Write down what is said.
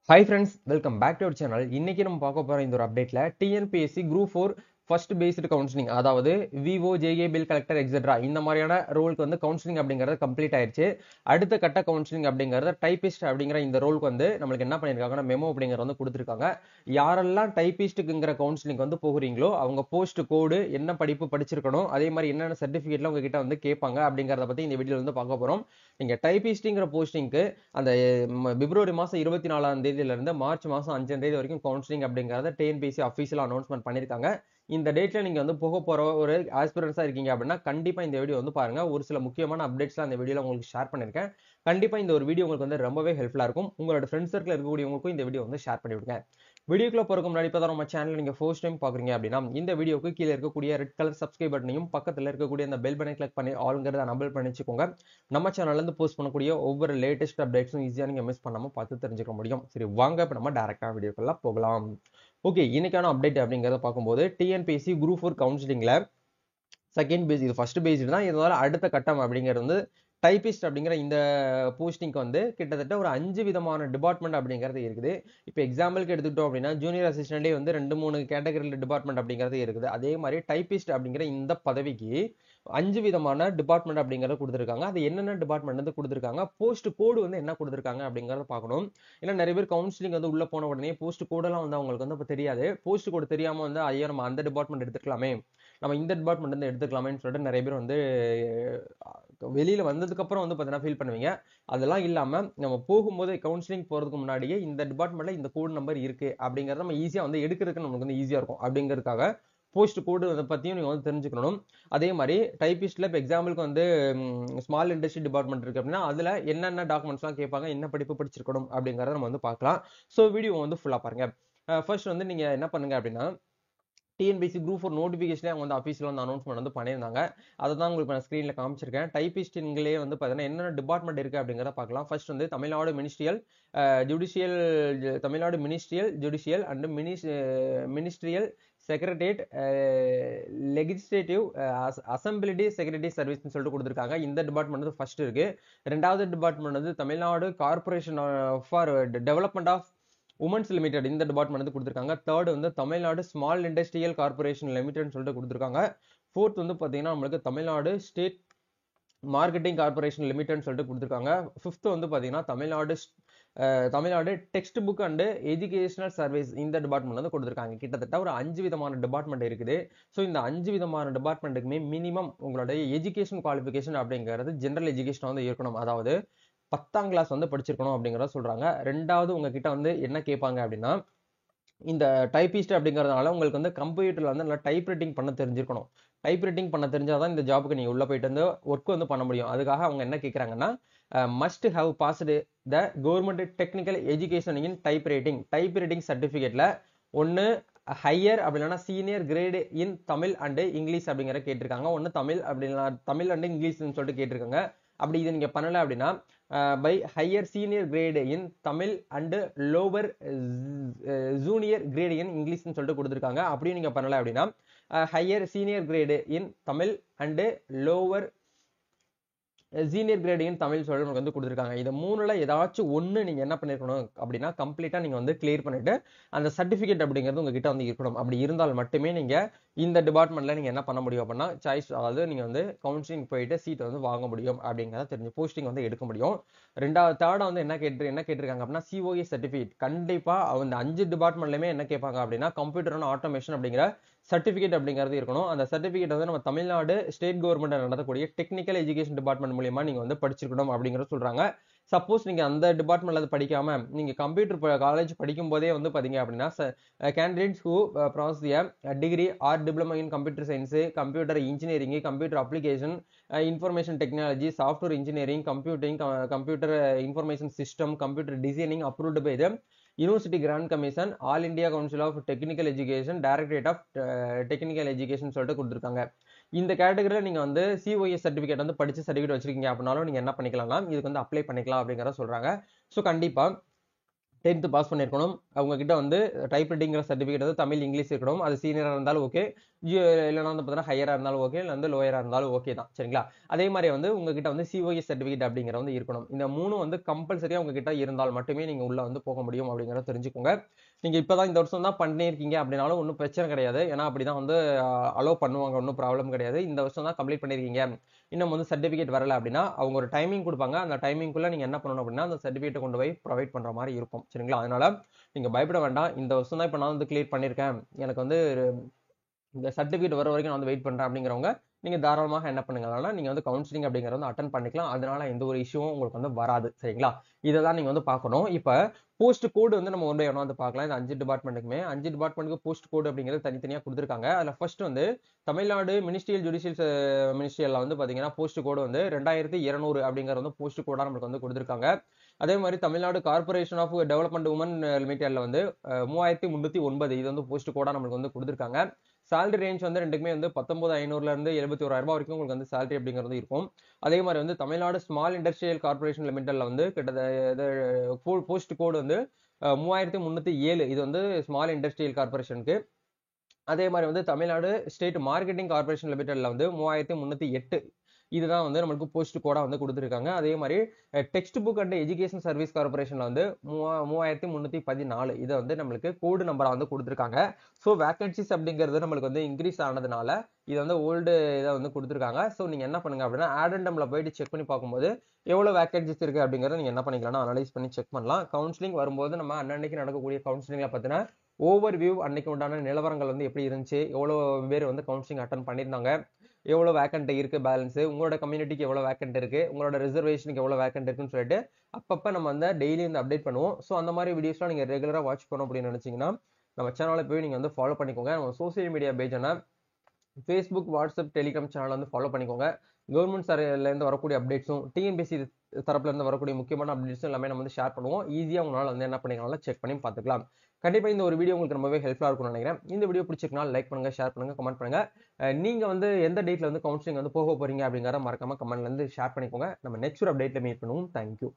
Hi friends, welcome back to our channel. இன்னைக்கு நம்ம பார்க்க போற இந்த ஒரு அப்டேட்ல TNPSC Group 4 first based counselling, அதாவது VAO, JA, bill collector etcetera இந்த மாதிரியான ரோலுக்கு வந்து கவுன்சிலிங் அப்படிங்கிறது கம்ப்ளீட் ஆயிடுச்சு. அடுத்த கட்ட கவுன்சிலிங் அப்படிங்கிறது டைபிஸ்ட் அப்படிங்கிற இந்த ரோலுக்கு வந்து நம்மளுக்கு என்ன பண்ணியிருக்காங்கன்னா மெமோ அப்படிங்கிறது வந்து கொடுத்துருக்காங்க. யாரெல்லாம் டைபிஸ்ட்டுங்கிற கவுன்சிலிங் வந்து போகிறீங்களோ அவங்க போஸ்ட் கோடு, என்ன படிப்பு படிச்சிருக்கணும், அதே மாதிரி என்னென்ன சர்டிஃபிகேட்லாம் உங்ககிட்ட வந்து கேட்பாங்க அப்படிங்கிறத பத்தி இந்த வீடியோல வந்து பார்க்க போறோம். நீங்க டைபிஸ்ட்ங்கிற போஸ்டிங்க்கு அந்த பிப்ரவரி மாசம் 24ஆம் தேதியில இருந்து மார்ச் மாசம் 5ஆம் தேதி வரைக்கும் கவுன்சிலிங் அப்படிங்கறத டிஎன்பிஎஸ்சி அஃபீஷியலா அனௌன்ஸ்மெண்ட் பண்ணிருக்காங்க. இந்த டேட்ல நீங்க வந்து போக போற ஒரு ஆஸ்பிரன்ஸா இருக்கீங்க அப்படின்னா கண்டிப்பா இந்த வீடியோ வந்து பாருங்க. ஒரு சில முக்கியமான அப்டேட்ஸ்லாம் இந்த வீடியோல உங்களுக்கு ஷேர் பண்ணிருக்கேன். கண்டிப்பா இந்த ஒரு வீடியோ உங்களுக்கு வந்து ரொம்பவே ஹெல்ப்ஃபுல்லா இருக்கும். உங்களோட ஃப்ரெண்ட்ஸ் சர்க்கிள் இருக்கக்கூடியவங்களுக்கும் இந்த வீடியோ வந்து ஷேர் பண்ணி விடுங்க. வீடியோக்குள்ள போறதுக்கு முன்னாடி இப்போ நம்ம சேனல் நீங்க ஃபர்ஸ்ட் டைம் பாக்குறீங்க அப்படின்னா இந்த வீடியோக்கு கீழே இருக்கக்கூடிய ரெட் கலர் சப்ஸ்கிரைப் பட்டனையும் பக்கத்துல இருக்கக்கூடிய அந்த பெல் பட்டனை கிளிக் பண்ணி ஆல்ங்கிறத எனேபிள் பண்ணி வச்சுக்கோங்க. நம்ம சேனல்ல இருந்து போஸ்ட் பண்ணக்கூடிய ஒவ்வொரு லேட்டஸ்ட் அப்டேட்ஸும் ஈஸியா நீங்க மிஸ் பண்ணாம பார்த்து தெரிஞ்சுக்க முடியும். சரி, வாங்க இப்ப நம்ம டைரக்டா வீடியோக்குள்ள போகலாம். ஓகே, இன்னைக்கான அப்டேட் அப்படிங்கறத பார்க்கும்போது டிஎன்பிஎஸ்சி குரூப் 4 கவுன்சிலிங்ல செகண்ட் பேஸ், இது ஃபர்ஸ்ட் பேஸ் தான். இதனால அடுத்த கட்டம் அப்படிங்கிறது வந்து டைபிஸ்ட் அப்படிங்கிற இந்த போஸ்டிங்க்கு வந்து கிட்டத்தட்ட ஒரு 5 விதமான டிபார்ட்மெண்ட் அப்படிங்கிறது இருக்குது. இப்போ எக்ஸாம்பிளுக்கு எடுத்துக்கிட்டோம் அப்படின்னா ஜூனியர் அசிஸ்டன்டே வந்து 2-3 கேட்டகரியில் டிபார்ட்மெண்ட் அப்படிங்கிறது இருக்குது. அதே மாதிரி டைபிஸ்ட் அப்படிங்கிற இந்த பதவிக்கு 5 விதமான டிபார்ட்மெண்ட் அப்படிங்கறத கொடுத்துருக்காங்க. அது என்னென்ன டிபார்ட்மெண்ட் வந்து கொடுத்துருக்காங்க, போஸ்ட் கோடு வந்து என்ன கொடுத்துருக்காங்க அப்படிங்கறத பார்க்கணும். ஏன்னா நிறைய பேர் கவுன்சிலிங் வந்து உள்ள போன உடனே போஸ்ட் கோடெல்லாம் வந்து அவங்களுக்கு வந்து தெரியாது. போஸ்ட் கோடு தெரியாம வந்து ஐயோ நம்ம அந்த டிபார்ட்மெண்ட் எடுத்துக்கலாமே, நம்ம இந்த டிபார்ட்மெண்ட் வந்து எடுத்துக்கலாமேன்னு சொல்லிட்டு நிறைய பேர் வந்து வெளியில வந்ததுக்கு அப்புறம் வந்து பாத்தீங்கன்னா ஃபீல் பண்ணுவீங்க. அதெல்லாம் இல்லாம நம்ம போகும்போது கவுன்சிலிங் போறதுக்கு முன்னாடியே இந்த டிபார்ட்மெண்ட்ல இந்த கோட் நம்பர் இருக்கு அப்படிங்கறத நம்ம ஈஸியா வந்து எடுக்கிறதுக்கு நமக்கு வந்து ஈஸியா இருக்கும். அப்படிங்கிறதுக்காக போஸ்ட் கோடு அதை பத்தியும் நீங்க வந்து தெரிஞ்சுக்கணும். அதே மாதிரி டைபிஸ்ட்ல இப்போ எக்ஸாம்பிளுக்கு வந்து ஸ்மால் இண்டஸ்ட்ரி டிபார்ட்மெண்ட் இருக்கு அப்படின்னா அதுல என்னென்ன டாக்குமெண்ட்ஸ் எல்லாம் கேட்பாங்க, என்ன படிப்பு படிச்சிருக்கணும் அப்படிங்கறத நம்ம வந்து பார்க்கலாம். ஸோ வீடியோ வந்து ஃபுல்லா பாருங்க. ஃபர்ஸ்ட் வந்து நீங்க என்ன பண்ணுங்க அப்படின்னா டிஎன்பிஎஸ்சி குரூப் 4 நோட்டிஃபிகேஷனே அவங்க வந்து ஆஃபீஸில் வந்து அனௌன்ஸ்மெண்ட் வந்து பண்ணியிருந்தாங்க. அதை தான் உங்களுக்கு நான் ஸ்க்ரீனில் காமிச்சிருக்கேன். டைபிஸ்டின்களே வந்து பார்த்தீங்கன்னா என்னென்ன டிபார்ட்மெண்ட் இருக்குது அப்படிங்கிறத பார்க்கலாம். ஃபர்ஸ்ட் வந்து Tamil Nadu ministerial judicial, Tamil Nadu ministerial judicial and ministerial secretariat, legislative அசம்பிளிடி secretary சர்வீஸ்னு சொல்லிட்டு கொடுத்துருக்காங்க. இந்த டிபார்ட்மெண்ட் வந்து ஃபர்ஸ்ட் இருக்கு. ரெண்டாவது டிபார்ட்மெண்ட் வந்து Tamil Nadu corporation for development of womens limited, இந்த டிபார்ட்மெண்ட் வந்து கொடுத்துருக்காங்க. தேர்ட் வந்து தமிழ்நாடு ஸ்மால் இண்டஸ்ட்ரியல் கார்பரேஷன் லிமிடெட்னு சொல்லிட்டு கொடுத்துருக்காங்க. ஃபோர்த் வந்து பார்த்தீங்கன்னா நம்மளுக்கு தமிழ்நாடு ஸ்டேட் மார்க்கெட்டிங் கார்பரேஷன் லிமிடெட்னு சொல்லிட்டு கொடுத்துருக்காங்க. ஃபிஃப்த் வந்து பார்த்தீங்கன்னா Tamil Nadu text book and educational service, இந்த டிபார்ட்மெண்ட் வந்து கொடுத்துருக்காங்க. கிட்டத்தட்ட ஒரு 5 விதமான டிபார்ட்மெண்ட் இருக்குது. ஸோ இந்த 5 விதமான டிபார்ட்மெண்ட்டுக்குமே மினிமம் உங்களுடைய எஜுகேஷன் குவாலிஃபிகேஷன் அப்படிங்கிறது ஜென்ரல் எஜுகேஷன் வந்து இருக்கணும். அதாவது 10ஆம் கிளாஸ் வந்து படிச்சிருக்கணும் அப்படிங்கிறத சொல்றாங்க. ரெண்டாவது உங்ககிட்ட வந்து என்ன கேட்பாங்க அப்படின்னா இந்த டைபிஸ்ட் அப்படிங்கிறதுனால உங்களுக்கு வந்து கம்ப்யூட்டர்ல வந்து நல்லா டைப் ரைட்டிங் பண்ண தெரிஞ்சிருக்கணும். டைப் ரைட்டிங் பண்ண தெரிஞ்சாதான் இந்த ஜாபுக்கு நீங்க உள்ள போயிட்டு வந்து ஒர்க் வந்து பண்ண முடியும். அதுக்காக அவங்க என்ன கேட்கறாங்கன்னா must have passed the government technical education in type writing சர்டிபிகேட்ல ஒன்னு ஹையர் அப்படின்னா senior grade in Tamil and English அப்படிங்கிற கேட்டிருக்காங்க. ஒன்னு தமிழ் அப்படின்னா தமிழ் அண்ட் இங்கிலீஷ்னு சொல்லிட்டு கேட்டிருக்காங்க. அப்படி இதை நீங்க பண்ணல அப்படின்னா by higher senior grade in Tamil and lower junior grade in இங்கிலீஷ்னு சொல்லிட்டு கொடுத்துருக்காங்க. அப்படியும் நீங்க பண்ணல அப்படின்னா higher senior grade in Tamil and lower senior grading Tamil சொல்லி நமக்கு வந்து கொடுத்துருக்காங்க. இது மூணுல ஏதாச்சும் ஒன்று நீங்க என்ன பண்ணிருக்கணும் அப்படின்னா கம்ப்ளீட்டா நீங்க வந்து கிளியர் பண்ணிட்டு அந்த சர்டிபிகேட் அப்படிங்கிறது உங்ககிட்ட வந்து இருக்கணும். அப்படி இருந்தால் மட்டுமே நீங்க இந்த டிபார்ட்மெண்ட்ல நீங்க என்ன பண்ண முடியும் அப்படின்னா சாய்ஸ், அதாவது நீங்க வந்து கவுன்சிலிங் போயிட்டு சீட் வந்து வாங்க முடியும் அப்படிங்கிறத தெரிஞ்சு போஸ்டிங் வந்து எடுக்க முடியும். தேர்டா வந்து என்ன கேட்டிருக்காங்க அப்படின்னா சிஓஏ சர்டிபிகேட். கண்டிப்பா அந்த 5 டிபார்ட்மெண்ட்லயுமே என்ன கேட்பாங்க அப்படின்னா கம்ப்யூட்டர் அண்ட் ஆட்டோமேஷன் அப்படிங்கிற சர்டிபிகேட் அப்படிங்கிறது இருக்கணும். அந்த சர்டிபிகேட் வந்து நம்ம தமிழ்நாடு ஸ்டேட் கவர்மெண்ட் நடத்தக்கூடிய டெக்னிக்கல் எஜுகேஷன் டிபார்ட்மெண்ட் மூலியமா நீங்க வந்து படிச்சிருக்கணும் அப்படிங்கிறத சொல்றாங்க. சப்போஸ் நீங்க அந்த டிபார்ட்மெண்ட்ல அது படிக்காம நீங்க கம்ப்யூட்டர் காலேஜ் படிக்கும் போதே வந்து பாத்தீங்க அப்படின்னா candidates who possess degree or diploma in computer science, computer engineering, computer application, information technology, software engineering, computer information system, computer designing approved by the university grant commission, all India council of technical education, directorate of technical education சொல்லிட்டு கொடுத்துருக்காங்க. இந்த கேட்டகரியில் நீங்க வந்து COS certificate வந்து படிச்சு certificate வச்சிருக்கீங்க அப்படின்னாலும் நீங்க என்ன பண்ணிக்கலாம்னா இதுக்கு வந்து அப்ளை பண்ணிக்கலாம் அப்படிங்கிறத சொல்றாங்க. ஸோ கண்டிப்பா 10th பாஸ் பண்ணியிருக்கணும். அவங்க கிட்ட வந்து டைப்ரைட்டிங்கிற சர்டிஃபிகேட் வந்து தமிழ் இங்கிலீஷ் இருக்கணும். அது சீனியராக இருந்தாலும் ஓகே, இல்லைனா வந்து பார்த்தீங்கன்னா ஹையராக இருந்தாலும் ஓகே, இல்லை வந்து லோயராக இருந்தாலும் ஓகே தான். சரிங்களா? அதே மாதிரி வந்து உங்ககிட்ட வந்து சிஓஏ சர்டிஃபிகேட் அப்படிங்கிற வந்து இருக்கணும். இந்த 3 வந்து கம்பல்சரியாக உங்ககிட்ட இருந்தால் மட்டுமே நீங்கள் உள்ள வந்து போக முடியும் அப்படிங்கிறத தெரிஞ்சுக்கோங்க. நீங்கள் இப்போ தான் இந்த வருஷம் தான் பண்ணியிருக்கீங்க அப்படின்னாலும் ஒன்றும் பிரச்சனை கிடையாது. ஏன்னா அப்படி தான் வந்து அலோவ் பண்ணுவாங்க, ஒன்றும் ப்ராப்ளம் கிடையாது. இந்த வருஷம் தான் கம்ப்ளீட் பண்ணியிருக்கீங்க, இன்னும் வந்து சர்டிஃபிகேட் வரல அப்படின்னா அவங்க ஒரு டைமிங் கொடுப்பாங்க. அந்த டைமிங்குள்ள நீங்கள் என்ன பண்ணணும் அப்படின்னா அந்த சர்டிஃபிகேட்டை கொண்டு போய் ப்ரொவைட் பண்ணுற மாதிரி இருக்கும். சரிங்களா? அதனால நீங்கள் பயப்பட வேண்டாம். இந்த வருஷம் தான் இப்போ நான் வந்து கிளியர் பண்ணியிருக்கேன், எனக்கு வந்து இந்த சர்டிஃபிகேட் வர வரைக்கும் நான் வந்து வெயிட் பண்ணுறேன் அப்படிங்கிறவங்க நீங்கள் தாராளமாக என்ன பண்ணுங்கன்னா நீங்கள் வந்து கவுன்சிலிங் அப்படிங்கிறத வந்து அட்டன் பண்ணிக்கலாம். அதனால எந்த ஒரு இஷ்யூவும் உங்களுக்கு வந்து வராது. சரிங்களா? இதை தான் நீங்கள் வந்து பார்க்கணும். இப்போ போஸ்ட் கோடு வந்து நம்ம ஒன்று வந்து பார்க்கலாம். இந்த 5 டிபார்ட்மெண்ட்டுக்குமே 5 டிபார்ட்மெண்ட்டுக்கு போஸ்ட் கோடு அப்படிங்கிறது தனித்தனியாக கொடுத்துருக்காங்க. அதில் ஃபர்ஸ்ட் வந்து தமிழ்நாடு மினிஸ்ட்ரியல் ஜுடிஷியல் மினிஸ்ட்ரியலில் வந்து பார்த்தீங்கன்னா போஸ்ட் கோடு வந்து 2200 அப்படிங்கிற வந்து போஸ்ட் கோடாக நம்மளுக்கு வந்து கொடுத்துருக்காங்க. அதே மாதிரி Tamil Nadu corporation of development woman லிமிடெட்ல வந்து 3309 இது வந்து போஸ்ட் கோடா நம்மளுக்கு வந்து கொடுத்துருக்காங்க. சேலரி ரேஞ்ச் வந்து ரெண்டுக்குமே வந்து 19,500 இருந்து 71,000 வரைக்கும் உங்களுக்கு வந்து சேலரி அப்படிங்கிறது இருக்கும். அதே மாதிரி வந்து தமிழ்நாடு ஸ்மால் இண்டஸ்ட்ரியல் கார்பரேஷன் லிமிடெட்ல வந்து கிட்டத்தட்ட போஸ்ட் கோடு வந்து 3307 இது வந்து ஸ்மால் இண்டஸ்ட்ரியல் கார்பரேஷனுக்கு. அதே மாதிரி வந்து தமிழ்நாடு ஸ்டேட் மார்க்கெட்டிங் கார்பரேஷன் லிமிடெட்ல வந்து 3308 இதுதான் வந்து நம்மளுக்கு போஸ்ட் கோடா வந்து கொடுத்துருக்காங்க. அதே மாதிரி text book and education service கார்பரேஷன்ல வந்து 3314 இதை வந்து நம்மளுக்கு கோடு நம்பரா வந்து கொடுத்துருக்காங்க. ஸோ வேகன்சிஸ் அப்படிங்கிறது நம்மளுக்கு வந்து இன்க்ரீஸ் ஆனதுனால இதை வந்து ஓல்டு இதை வந்து கொடுத்துருக்காங்க. ஸோ நீங்க என்ன பண்ணுங்க அப்படின்னா ஆடண்டம்ல போயிட்டு செக் பண்ணி பார்க்கும்போது எவ்வளவு வேகன்சிஸ் இருக்கு அப்படிங்கறத நீங்க என்ன பண்ணிக்கலாம் அனலைஸ் பண்ணி செக் பண்ணலாம். கவுன்சிலிங் வரும்போது நம்ம அன்னன்னைக்கு நடக்கக்கூடிய கவுன்சிலிங்ல பார்த்தீங்கன்னா ஓவர் வியூ அன்னைக்கு உண்டான நிலவரங்கள் வந்து எப்படி இருந்துச்சு, எவ்வளவு பேர் வந்து கவுன்சிலிங் அட்டன் பண்ணியிருந்தாங்க, எவ்வளவு வேக்கண்ட் இருக்கு பேலன்ஸ், உங்களோட கம்யூனிட்டிக்கு எவ்வளவு வேக்கண்ட் இருக்கு, உங்களோட ரிசர்வேஷனுக்கு எவ்வளவு வேக்கண்ட் இருக்குன்னு சொல்லிட்டு அப்பப்ப நம்ம வந்து டெய்லி வந்து அப்டேட் பண்ணுவோம். ஸோ அந்த மாதிரி வீடியோஸ்லாம் நீங்க ரெகுலரா வாட்ச் பண்ணணும் அப்படின்னு நினைச்சீங்கன்னா நம்ம சேனலை போய் நீங்க வந்து ஃபாலோ பண்ணிக்கோங்க. நம்ம சோசியல் மீடியா பேஜான ஃபேஸ்புக், வாட்ஸ்அப், டெலிகிராம் சேனல் வந்து ஃபாலோ பண்ணிக்கோங்க. கவர்மெண்ட் இருந்து வரக்கூடிய அப்டேட்ஸும் டிஎன்பிஎஸ்சி தரப்புல இருந்து வரக்கூடிய முக்கியமான அப்டேட்ஸும் எல்லாமே நம்ம வந்து ஷேர் பண்ணுவோம். ஈஸியாக உங்களால் வந்து என்ன பண்ணிக்கலாம் செக் பண்ணி பார்த்துக்கலாம். கண்டிப்பா இந்த ஒரு வீடியோ உங்களுக்கு ரொம்பவே ஹெல்ப்ஃபுல்லா இருக்கும்னு நினைக்கிறேன். இந்த வீடியோ பிடிச்சிருக்கனால லைக் பண்ணுங்க, ஷேர் பண்ணுங்க, கமெண்ட் பண்ணுங்க. நீங்க வந்து எந்த டேட்ல வந்து கவுன்சிலிங் வந்து போக போறீங்க அப்படிங்கிற மறக்காம கமெண்ட்ல இருந்து ஷேர் பண்ணிக்கோங்க. நம்ம நெக்ஸ்ட் ஒரு அப்டேட்ல மீட் பண்ணுவோம். தேங்க்யூ.